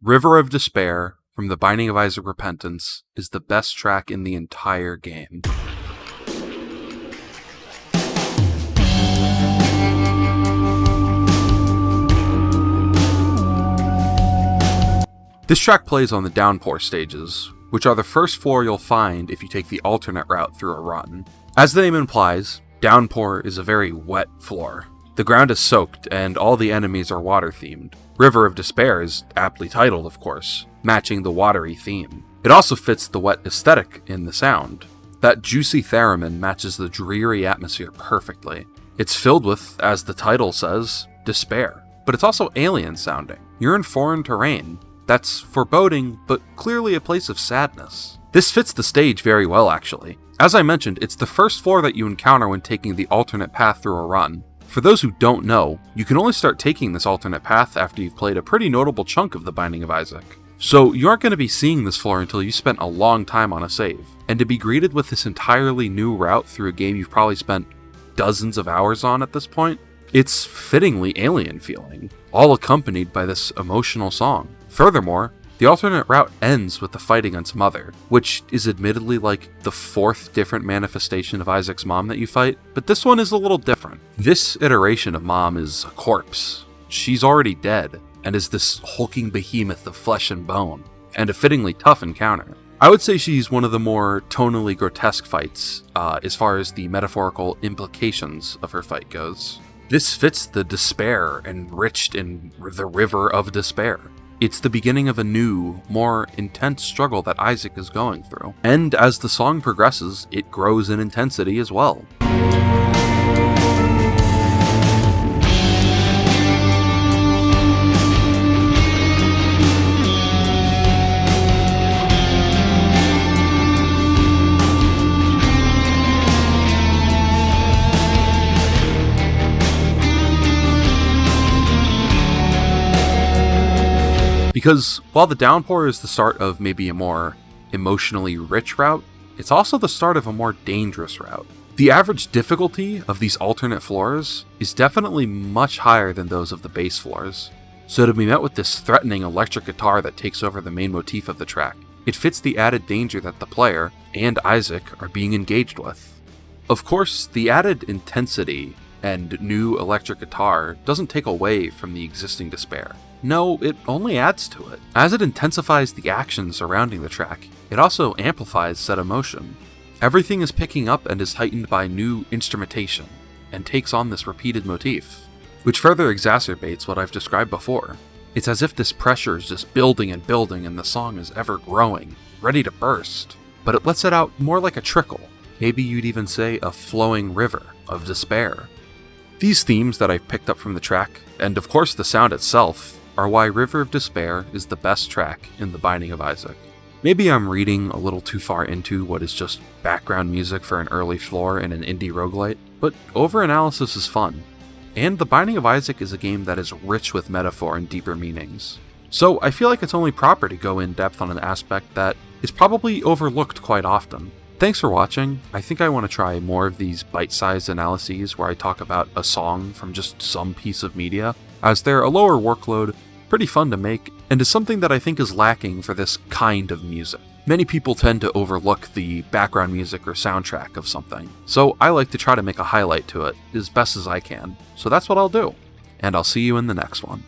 River of Despair from The Binding of Isaac Repentance is the best track in the entire game. This track plays on the downpour stages, which are the first floor you'll find if you take the alternate route through a run. As the name implies, downpour is a very wet floor. The ground is soaked and all the enemies are water-themed. River of Despair is aptly titled, of course, matching the watery theme. It also fits the wet aesthetic in the sound. That juicy theremin matches the dreary atmosphere perfectly. It's filled with, as the title says, despair, but it's also alien sounding. You're in foreign terrain. That's foreboding, but clearly a place of sadness. This fits the stage very well, actually. As I mentioned, it's the first floor that you encounter when taking the alternate path through a run. For those who don't know, you can only start taking this alternate path after you've played a pretty notable chunk of The Binding of Isaac. So you aren't going to be seeing this floor until you spent a long time on a save. And to be greeted with this entirely new route through a game you've probably spent dozens of hours on at this point, it's fittingly alien feeling, all accompanied by this emotional song. Furthermore, the alternate route ends with the fight against Mother, which is admittedly like the fourth different manifestation of Isaac's mom that you fight, but this one is a little different. This iteration of Mom is a corpse. She's already dead, and is this hulking behemoth of flesh and bone, and a fittingly tough encounter. I would say she's one of the more tonally grotesque fights, as far as the metaphorical implications of her fight goes. This fits the despair enriched in the River of Despair. It's the beginning of a new, more intense struggle that Isaac is going through. And as the song progresses, it grows in intensity as well. Because while the downpour is the start of maybe a more emotionally rich route, it's also the start of a more dangerous route. The average difficulty of these alternate floors is definitely much higher than those of the base floors. So to be met with this threatening electric guitar that takes over the main motif of the track, it fits the added danger that the player and Isaac are being engaged with. Of course, the added intensity and new electric guitar doesn't take away from the existing despair. No, it only adds to it. As it intensifies the action surrounding the track, it also amplifies said emotion. Everything is picking up and is heightened by new instrumentation, and takes on this repeated motif, which further exacerbates what I've described before. It's as if this pressure is just building and building and the song is ever growing, ready to burst, but it lets it out more like a trickle. Maybe you'd even say a flowing river of despair. These themes that I've picked up from the track, and of course the sound itself, are why River of Despair is the best track in The Binding of Isaac. Maybe I'm reading a little too far into what is just background music for an early floor in an indie roguelite, but over-analysis is fun. And The Binding of Isaac is a game that is rich with metaphor and deeper meanings. So I feel like it's only proper to go in depth on an aspect that is probably overlooked quite often. Thanks for watching. I think I want to try more of these bite-sized analyses where I talk about a song from just some piece of media, as they're a lower workload, pretty fun to make, and is something that I think is lacking for this kind of music. Many people tend to overlook the background music or soundtrack of something, so I like to try to make a highlight to it as best as I can. So that's what I'll do, and I'll see you in the next one.